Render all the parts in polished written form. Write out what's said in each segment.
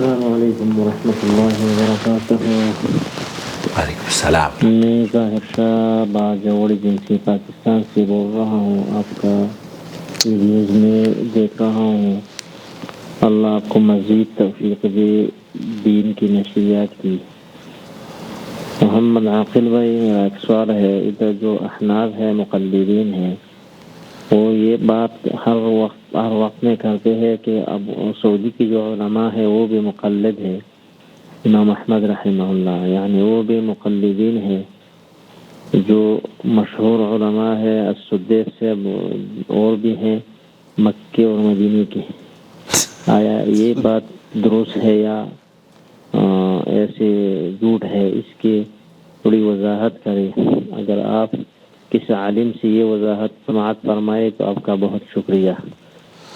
السلام علیکم ورحمۃ اللہ وبرکاتہ. وعلیکم السلام. میں ظاہر شاہ باجوڑ جنسی پاکستان سے بول رہا ہوں. آپ کا ویڈیوز میں دیکھ رہا ہوں. اللہ آپ کو مزید توفیق دے دین کی نشریات کی. محمد عاقل بھائی، میرا ایک سوال ہے. ادھر جو احناف ہے، مقلدین ہیں، وہ یہ بات ہر وقت میں کرتے ہیں کہ اب سعودی کی جو علماء ہے وہ بھی مقلد ہے. امام احمد رحمہ اللہ یعنی وہ بھی مقلدین ہے. جو مشہور علماء ہے السدیس سے اور بھی ہیں مکے اور مدینے کے. آیا یہ بات درست ہے یا ایسے جھوٹ ہے؟ اس کی تھوڑی وضاحت کریں. اگر آپ کسی عالم سے یہ وضاحت سماعت فرمائے تو آپ کا بہت شکریہ.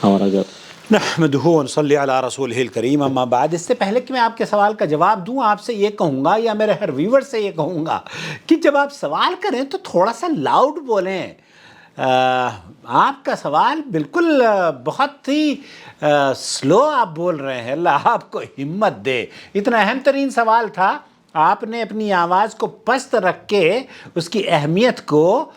اور اگر نحمدہ ونصلی علی رسولہ الکریم، اما بعد، اس سے پہلے کہ میں آپ کے سوال کا جواب دوں، آپ سے یہ کہوں گا یا میرے ہر ویور سے یہ کہوں گا کہ جب آپ سوال کریں تو تھوڑا سا لاؤڈ بولیں. آپ کا سوال بالکل بہت ہی سلو آپ بول رہے ہیں. اللہ آپ کو ہمت دے. اتنا اہم ترین سوال تھا، آپ نے اپنی آواز کو پست رکھ کے اس کی اہمیت کو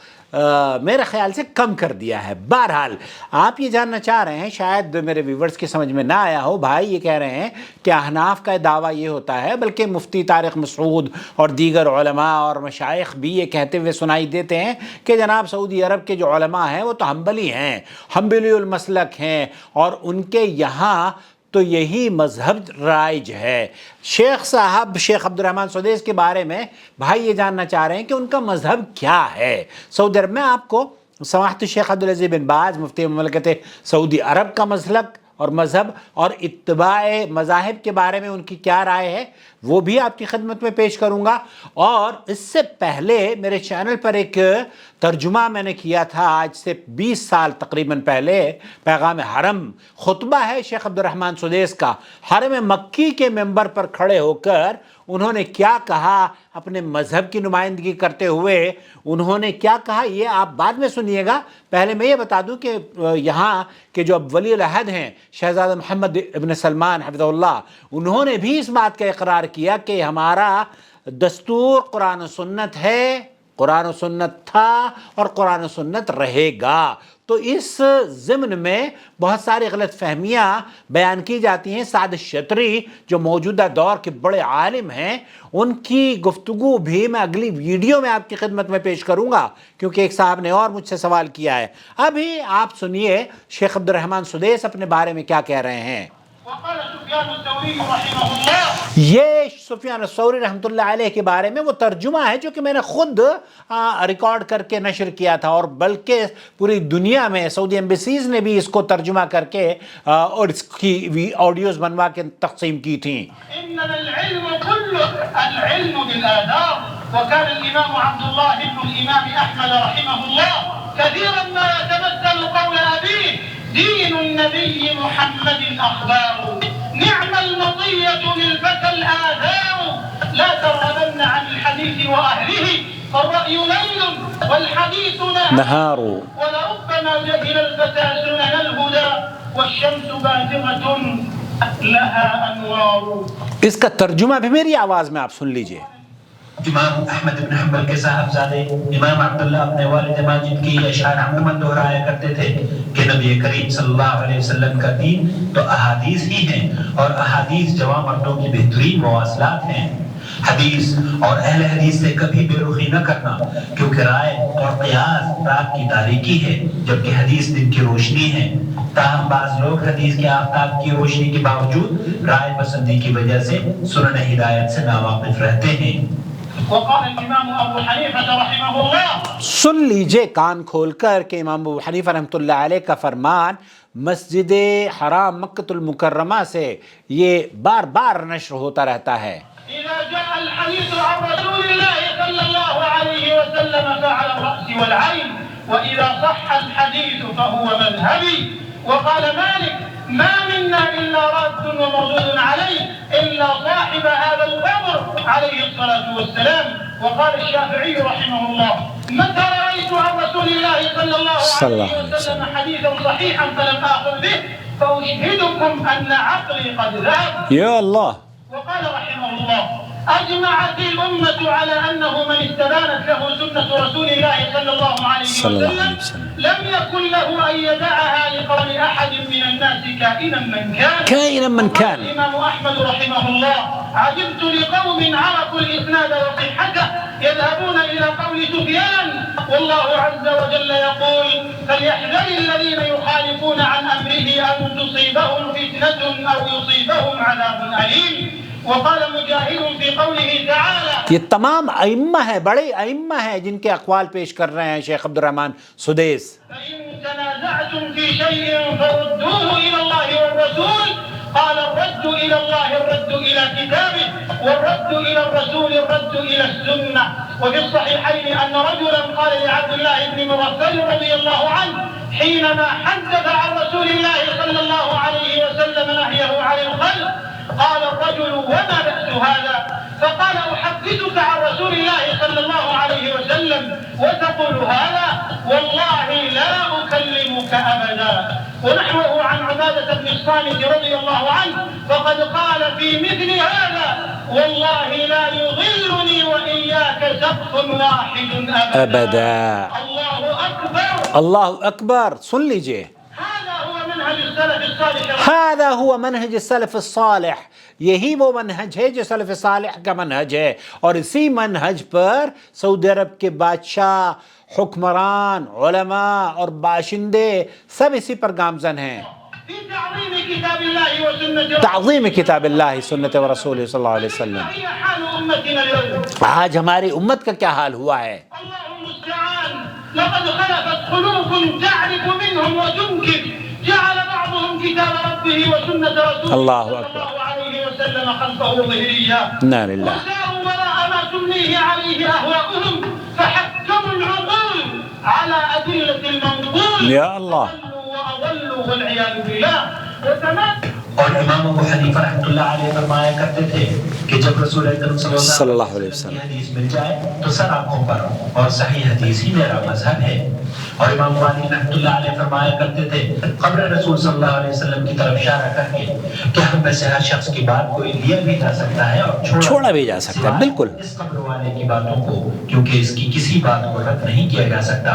میرے خیال سے کم کر دیا ہے. بہرحال آپ یہ جاننا چاہ رہے ہیں، شاید میرے ویورز کی سمجھ میں نہ آیا ہو. بھائی یہ کہہ رہے ہیں کہ احناف کا دعویٰ یہ ہوتا ہے، بلکہ مفتی طارق مسعود اور دیگر علماء اور مشائخ بھی یہ کہتے ہوئے سنائی دیتے ہیں کہ جناب سعودی عرب کے جو علماء ہیں وہ تو حنبلی ہیں، حنبلی المسلک ہیں، اور ان کے یہاں تو یہی مذہب رائج ہے. شیخ صاحب شیخ عبد الرحمن سدیس کے بارے میں بھائی یہ جاننا چاہ رہے ہیں کہ ان کا مذہب کیا ہے سعودی عرب میں. آپ کو سماحت شیخ عبدالعزیز بن باز مفتی مملکت سعودی عرب کا مسلک اور مذہب اور اتباع مذاہب کے بارے میں ان کی کیا رائے ہے وہ بھی آپ کی خدمت میں پیش کروں گا. اور اس سے پہلے میرے چینل پر ایک ترجمہ میں نے کیا تھا آج سے 20 سال تقریباً پہلے، پیغام حرم، خطبہ ہے شیخ عبد الرحمن سدیس کا حرم مکی کے ممبر پر کھڑے ہو کر. انہوں نے کیا کہا اپنے مذہب کی نمائندگی کرتے ہوئے، انہوں نے کیا کہا یہ آپ بعد میں سنیے گا. پہلے میں یہ بتا دوں کہ یہاں کے جو اب ولی العہد ہیں شہزادہ محمد ابن سلمان حفظہ اللہ، انہوں نے بھی اس بات کا اقرار کیا کہ ہمارا دستور قرآن و سنت ہے، قرآن و سنت تھا اور قرآن و سنت رہے گا. تو اس ضمن میں بہت ساری غلط فہمیاں بیان کی جاتی ہیں. سعد الشتری جو موجودہ دور کے بڑے عالم ہیں، ان کی گفتگو بھی میں اگلی ویڈیو میں آپ کی خدمت میں پیش کروں گا، کیونکہ ایک صاحب نے اور مجھ سے سوال کیا ہے. ابھی آپ سنیے شیخ عبد الرحمن سدیس اپنے بارے میں کیا کہہ رہے ہیں. یہ سفیان الثوری رحمۃ اللہ علیہ کے بارے میں وہ ترجمہ ہے جو کہ میں نے خود ریکارڈ کر کے نشر کیا تھا، اور بلکہ پوری دنیا میں سعودی ایمبیسیز نے بھی اس کو ترجمہ کر کے اور اس کی آڈیوز بنوا کے تقسیم کی تھیں. العلم بالآداب. وكان الإمام عبد الله بن الإمام أحمد رحمه الله كثيرا ما يتمثل قول أبيه: دين النبي محمد أخبار، نعم المطية للفتى الآثار، لا ترغبن عن الحديث وأهله فالرأي ليل والحديث نهار، ولربما جهل الفتى سنن الهدى والشمس بازغة لها أنوار. اس کا ترجمہ بھی میری آواز میں آپ سن لیجئے. امام احمد بن حنبل کے صاحبزادے امام عبداللہ اپنے والد ماجد کی اشعار عموماً دہرایا کرتے تھے کہ نبی کریم صلی اللہ علیہ وسلم کا دین تو احادیث ہی ہیں، اور احادیث جوان مردوں کی بہترین مواصلات ہیں. حدیث اور اہل حدیث سے کبھی بے رخی نہ کرنا، کیونکہ رائے اور قیاس رات کی تاریکی ہے جبکہ حدیث دن کی روشنی ہے. تاہم بعض لوگ حدیث کے آفتاب کی روشنی کے باوجود رائے پسندی کی وجہ سے سنن ہدایت سے ناواقف رہتے ہیں. وقال الامام ابو حنیفہ رحمہ اللہ، سن لیجئے کان کھول کر کہ امام ابو حنیفہ رحمۃ اللہ علیہ کا فرمان مسجد حرام مکۃ المکرمہ سے یہ بار بار نشر ہوتا رہتا ہے. اذا جاء الحديث عن رسول الله صلى الله عليه وسلم فعلى الراس والعين، واذا صح الحديث فهو مذهبي. وقال مالك: ما منا الا راد ومردود عليه الا صاحب هذا القبر عليه الصلاه والسلام. وقال الشافعي رحمه الله: متى رأيت عن رسول الله صلى الله عليه وسلم حديثا صحيحا فلم آخذ به فأشهدكم أن عقلي قد ذهب. يا الله. وقال رحمه الله: أجمعت الأمة على أنه من استبانت له سنة رسول الله صلى الله عليه وسلم لم يكن له أن يدعها لقول أحد من الناس كائنا من كان. الإمام أحمد رحمه الله: عجبت لقوم عرفوا الإسناد وصحته يذهبون إلى قول سفيان والله عز وجل يقول: فليحذر الذين يخالفون عن أمره أن تصيبهم فتنة أو يصيبهم عذاب أليم. وقال مجاهد في قوله تعالى. یہ تمام ائمہ ہیں، بڑے ائمہ ہیں جن کے اقوال پیش کر رہے ہیں شیخ عبد الرحمن سدیس. فإن تنازعتم في شيء فردوه إلى الله والرسول. قال الرد إلى الله الرد إلى كتابه والرد إلى الرسول الرد إلى السنة. وفي الصحيحين أن رجلا قال لعبد الله بن مغفل رضي الله عنه حينما حدث عن رسول الله صلى الله عليه وسلم نهيه عن الخلق قال الرجل: وما بأس هذا؟ فقال: أحدثك عن رسول الله صلى الله عليه وسلم وتقول هذا؟ والله لا أكلمك أبدا. ونحوه عن عبادة بن الصامت رضي الله عنه فقد قال في مثل هذا: والله لا يضلني وإياك سقف واحد أبدا. الله أكبر. اللہ اکبر. سن لیجئے، هذا هو منهج السلف الصالح. یہی وہ منہج ہے جو سلف صالح کا منہج ہے، اور اسی منہج پر سعودی عرب کے بادشاہ، حکمران، علماء اور باشندے سب اسی پر گامزن ہیں. تعظیم کتاب اللہ سنت و رسول صلی اللہ علیہ وسلم. آج ہماری امت کا کیا حال ہوا ہے؟ لقد خلفت خلوف تعرف منهم وتنكر جعل بعضهم كتاب ربه وسنة رسوله صلى الله عليه وسلم خلفه ظهريا وساروا وراء ما تمليه عليه أهواؤهم فحكموا العقول على أدلة المنقول. يا الله. وأضلوا والعياذ بالله. وتمام. اور امام ابو حنیفہ رحمۃ اللہ علیہ فرمایا کرتے تھے کہ جب رسول اکرم صلی اللہ علیہ وسلم کی حدیث مل جائے تو سر آنکھوں پر، اور صحیح حدیث ہی میرا مذہب ہے. اور امام مالک رحمۃ اللہ علیہ فرمایا کرتے تھے قبر رسول صلی اللہ علیہ وسلم کی طرف اشارہ کر کے کہ ہم میں سے ہر شخص کی بات کو لیا بھی جا سکتا ہے اور چھوڑا بھی جا سکتا ہے. بالکل اس قبر والے کی باتوں کو، کیونکہ اس کی کسی بات کو رد نہیں کیا جا سکتا.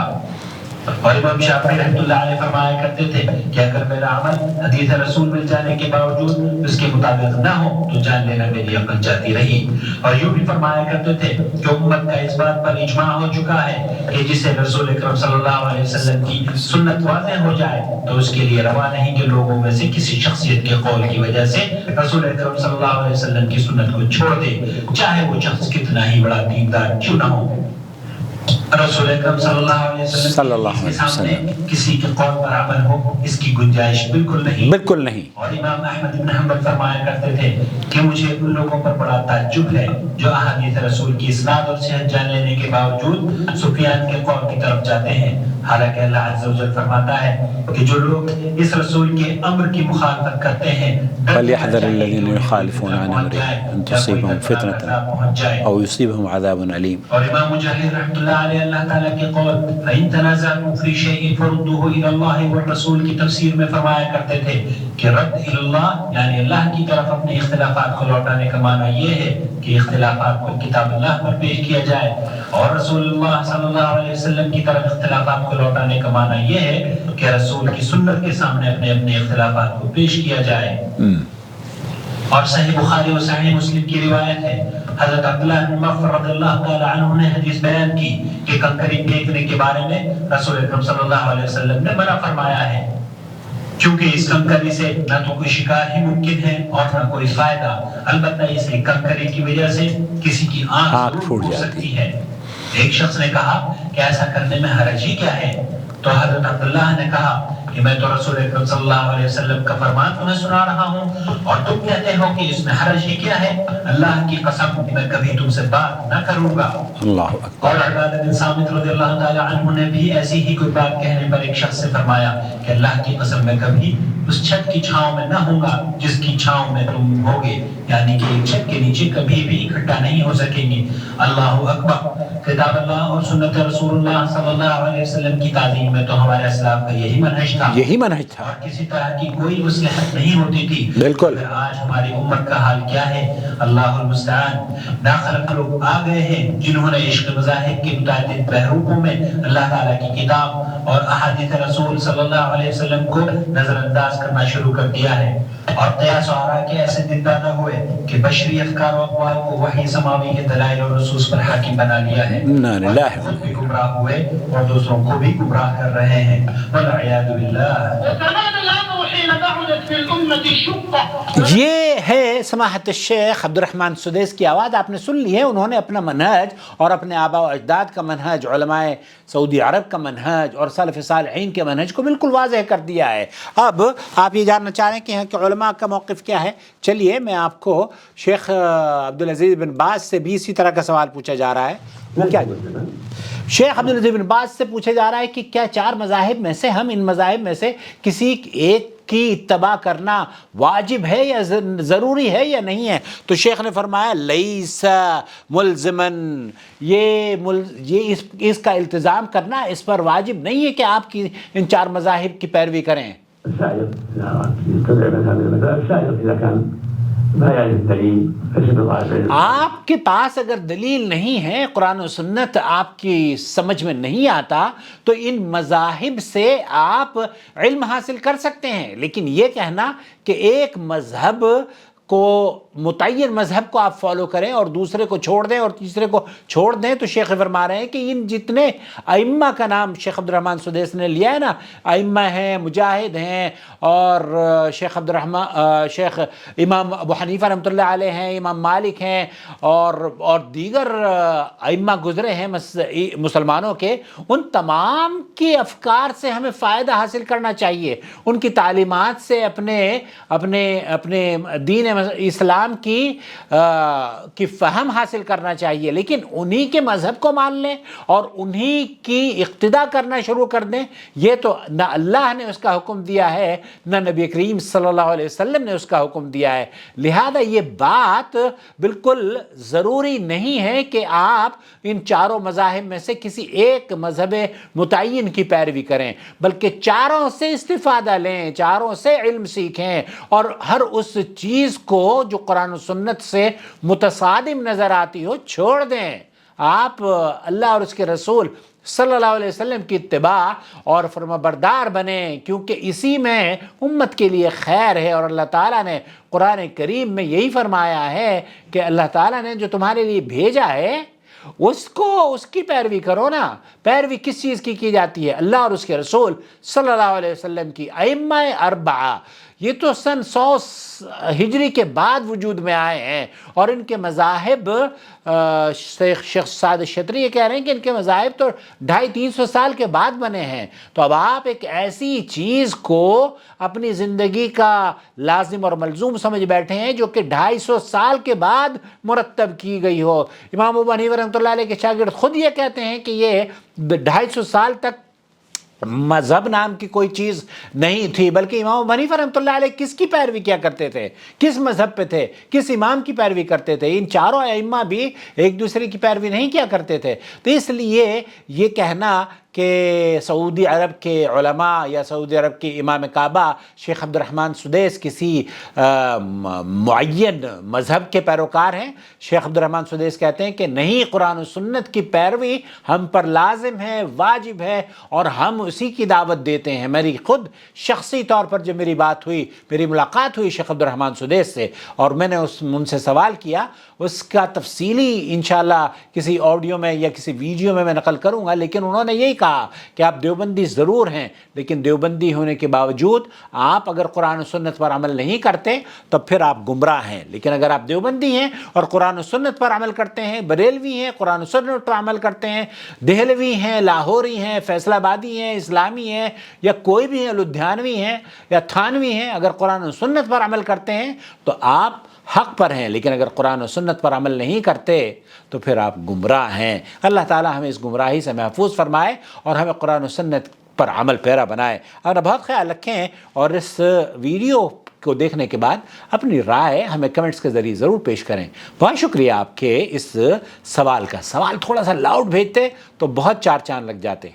اور امام شافعی رحمۃ اللہ علیہ فرمایا کرتے تھے کہ اگر میرا عمل حدیث رسول مل جانے کے باوجود اس کے مطابق نہ ہو تو جان لینا میری عقل جاتی رہی. اور یوں بھی فرمایا کرتے تھے کہ امت کا اس بات پر اجماع ہو چکا ہے کہ جسے رسول اکرم صلی اللہ علیہ وسلم کی سنت واضح ہو جائے تو اس کے لیے روا نہیں کہ لوگوں میں سے کسی شخصیت کے قول کی وجہ سے رسول اکرم صلی اللہ علیہ وسلم کی سنت کو چھوڑ دے، چاہے وہ شخص کتنا ہی بڑا دیندار کیوں نہ ہو. رسول اکرم صلی اللہ علیہ وسلم کے سامنے کسی کے قول پر عمل ہو اس کی گنجائش بالکل نہیں. بالکل نہیں. اور امام احمد بن حنبل فرمایا کرتے تھے کہ مجھے ان لوگوں پر بڑا تعجب ہے جو احادیث رسول کی اسناد اور صحت جان لینے کے باوجود سفیان کے قول کی طرف جاتے ہیں، حالانکہ اللہ عز و جل فرماتا ہے کہ جو لوگ اس رسول کے امر کی مخالفت کرتے ہیں فَلْيَحْذَرِ الَّذِينَ يُخَالِفُونَ عَنْ أَمْرِهِ أَن تُصِيبَهُمْ فِتْنَةٌ أَوْ يُصِيبَهُم عَذَابٌ أَلِيمٌ. اور امام مجاہد رحمۃ اللہ علیہ اللہ تعالیٰ کے قول فَإِن تَنَازَعْتُمْ فِي شَيْءٍ فَرُدُّوهُ إِلَى اللَّهِ وَالرَّسُولِ کی تفسیر میں فرمایا کرتے تھے کہ رد إِلَى اللَّهِ یعنی اللہ کی طرف اپنے اختلافات کو لوٹانے کا معنی یہ ہے کہ اختلافات کو کتاب اللہ پر پیش کیا جائے، اور رسول اللہ صلی اللہ علیہ وسلم کی طرف اختلافات کو لوٹانے کا معنی یہ ہے کہ رسول کی سنت کے سامنے اپنے اپنے اختلافات کو پیش کیا جائے. اور صحیح بخاری اور صحیح مسلم کی روایت ہے، حضرت عبداللہ بن مغفر رضی اللہ تعالی عنہ نے حدیث بیان کی کہ کنکری پھینکنے کے بارے میں رسول اکرم صلی اللہ علیہ وسلم نے منع فرمایا ہے، کیونکہ اس کنکری سے نہ تو کوئی شکار ہی ممکن ہے اور نہ کوئی فائدہ، البتہ اس کنکری کی وجہ سے کسی کی آنکھ ضرور پھوٹ سکتی ہے. ایک شخص نے کہا کہ ایسا کرنے میں حرج ہی کیا ہے؟ تو حضرت عبداللہ نے کہا کہ میں تو رسول اکرم صلی اللہ علیہ وسلم کا فرمان تمہیں سنا رہا ہوں اور تم کہتے ہو کہ اس میں حرج ہی کیا ہے؟ اللہ کی قسم میں کبھی تم سے بات نہ کروں گا۔ اللہ اکبر۔ اور عبادہ بن صامت رضی اللہ تعالی عنہ نے بھی ایسی ہی کوئی بات کہنے پر ایک شخص سے فرمایا کہ اللہ کی قسم میں کبھی اس چھت کی چھاؤں میں نہ ہوں گا جس کی چھاؤں میں تم ہوگے، یعنی کہ ایک چھت کے نیچے کبھی بھی اکٹھا نہیں ہو سکیں گے۔ اللہ اکبر۔ کتاب اللہ اور سنت رسول اللہ صلی اللہ علیہ وسلم کی تعظیم میں تو ہمارے اسلاف کا یہی منہج تھا، یہی منہج تھا، اور کسی طرح کی کوئی مصلحت نہیں ہوتی تھی۔ بالکل۔ آج ہماری امت کا حال کیا ہے؟ اللہ المستعان۔ ناخلق لوگ آ گئے ہیں جنہوں نے عشق مذاہب کے متعدد بحروپوں میں اللہ تعالیٰ کی کتاب اور احادیث رسول صلی اللہ علیہ وسلم کو نظر انداز کرنا شروع کر دیا ہے، اور قیاس و آراء کے ایسے دن پیدا ہوئے کہ بشری افکار و اقوال کو وحی سماوی کے دلائل اور نصوص پر حاکم بنا لیا ہے، اور خود بھی گمراہ ہوئے اور دوسروں کو بھی گمراہ کر رہے ہیں، والعیاذ باللہ۔ یہ ہے سماحت الشیخ عبد الرحمن سدیس کی آواز، آپ نے سن لی ہے۔ انہوں نے اپنا منہج اور اپنے آباء و اجداد کا منہج، علماء سعودی عرب کا منہج اور سلف صالحین کے منہج کو بالکل واضح کر دیا ہے۔ اب آپ یہ جاننا چاہ رہے ہیں کہ یہاں کے علماء کا موقف کیا ہے، چلیے میں آپ کو شیخ عبدالعزیز بن باز سے بھی اسی طرح کا سوال پوچھا جا رہا ہے۔ وہ کیا شیخ عبدالعزیز بن باز سے پوچھا جا رہا ہے کہ کیا چار مذاہب میں سے ہم ان مذاہب میں سے کسی ایک کی اتباع کرنا واجب ہے یا ضروری ہے یا نہیں ہے؟ تو شیخ نے فرمایا لیس ملزمن، یہ اس کا التزام کرنا اس پر واجب نہیں ہے کہ آپ کی ان چار مذاہب کی پیروی کریں۔ آپ کے پاس اگر دلیل نہیں ہے، قرآن و سنت آپ کی سمجھ میں نہیں آتا، تو ان مذاہب سے آپ علم حاصل کر سکتے ہیں، لیکن یہ کہنا کہ ایک مذہب کو متعین مذہب کو آپ فالو کریں اور دوسرے کو چھوڑ دیں اور تیسرے کو چھوڑ دیں، تو شیخ فرما رہے ہیں کہ ان جتنے ائمہ کا نام شیخ عبد الرحمن سدیس نے لیا ہے نا، ائمہ ہیں، مجاہد ہیں، اور شیخ امام ابو حنیفہ رحمۃ اللہ علیہ ہیں، امام مالک ہیں، اور دیگر ائمہ گزرے ہیں مسلمانوں کے، ان تمام کے افکار سے ہمیں فائدہ حاصل کرنا چاہیے، ان کی تعلیمات سے اپنے دین اسلام کی فہم حاصل کرنا چاہیے، لیکن انہی کے مذہب کو مان لیں اور انہی کی اقتداء کرنا شروع کر دیں، یہ تو نہ اللہ نے اس کا حکم دیا ہے نہ نبی کریم صلی اللہ علیہ وسلم نے اس کا حکم دیا ہے۔ لہذا یہ بات بالکل ضروری نہیں ہے کہ آپ ان چاروں مذاہب میں سے کسی ایک مذہب متعین کی پیروی کریں، بلکہ چاروں سے استفادہ لیں، چاروں سے علم سیکھیں، اور ہر اس چیز کو جو قرآن و سنت سے متصادم نظر آتی ہو چھوڑ دیں۔ آپ اللہ اور اس کے رسول صلی اللہ علیہ وسلم کی اتباع اور فرمانبردار بنیں، کیونکہ اسی میں امت کے لیے خیر ہے، اور اللہ تعالیٰ نے قرآن کریم میں یہی فرمایا ہے کہ اللہ تعالیٰ نے جو تمہارے لیے بھیجا ہے اس کی پیروی کرو نا۔ پیروی کس چیز کی جاتی ہے؟ اللہ اور اس کے رسول صلی اللہ علیہ وسلم کی۔ ائمہ اربعہ یہ تو سن 100 ہجری کے بعد وجود میں آئے ہیں، اور ان کے مذاہب شیخ سعد شطری یہ کہہ رہے ہیں کہ ان کے مذاہب تو 250-300 سال کے بعد بنے ہیں۔ تو اب آپ ایک ایسی چیز کو اپنی زندگی کا لازم اور ملزوم سمجھ بیٹھے ہیں جو کہ 250 سال کے بعد مرتب کی گئی ہو۔ امام ابو حنیفہ رحمۃ اللہ علیہ کے شاگرد خود یہ کہتے ہیں کہ یہ 250 سال تک مذہب نام کی کوئی چیز نہیں تھی، بلکہ امام ابو حنیفہ رحمۃ اللہ علیہ کس کی پیروی کیا کرتے تھے؟ کس مذہب پہ تھے؟ کس امام کی پیروی کرتے تھے؟ ان چاروں ائمہ بھی ایک دوسرے کی پیروی نہیں کیا کرتے تھے۔ تو اس لیے یہ کہنا کہ سعودی عرب کے علماء یا سعودی عرب کے امام کعبہ شیخ عبد الرحمن سدیس کسی معین مذہب کے پیروکار ہیں، شیخ عبد الرحمن سدیس کہتے ہیں کہ نہیں، قرآن و سنت کی پیروی ہم پر لازم ہے، واجب ہے، اور ہم اسی کی دعوت دیتے ہیں۔ میری خود شخصی طور پر جب میری بات ہوئی، میری ملاقات ہوئی شیخ عبد الرحمن سدیس سے، اور میں نے ان سے سوال کیا، اس کا تفصیلی انشاءاللہ کسی آڈیو میں یا کسی ویڈیو میں نقل کروں گا، لیکن انہوں نے یہی کہا کہ آپ دیوبندی ضرور ہیں، لیکن دیوبندی ہونے کے باوجود آپ اگر قرآن و سنت پر عمل نہیں کرتے تو پھر آپ گمراہ ہیں۔ لیکن اگر آپ دیوبندی ہیں اور قرآن و سنت پر عمل کرتے ہیں، بریلوی ہیں قرآن و سنت پر عمل کرتے ہیں، دہلوی ہیں، لاہوری ہیں، فیصل آبادی ہیں، اسلامی ہیں، یا کوئی بھی ہیں، لدھیانوی ہیں یا تھانوی ہیں، اگر قرآن و سنت پر عمل کرتے ہیں تو آپ حق پر ہیں، لیکن اگر قرآن و سنت پر عمل نہیں کرتے تو پھر آپ گمراہ ہیں۔ اللہ تعالی ہمیں اس گمراہی سے محفوظ فرمائے اور ہمیں قرآن و سنت پر عمل پیرا بنائے۔ اور بہت خیال رکھیں اور اس ویڈیو کو دیکھنے کے بعد اپنی رائے ہمیں کمنٹس کے ذریعے ضرور پیش کریں۔ بہت شکریہ آپ کے اس سوال کا۔ سوال تھوڑا سا لاؤڈ بھیجتے تو بہت چار چاند لگ جاتے۔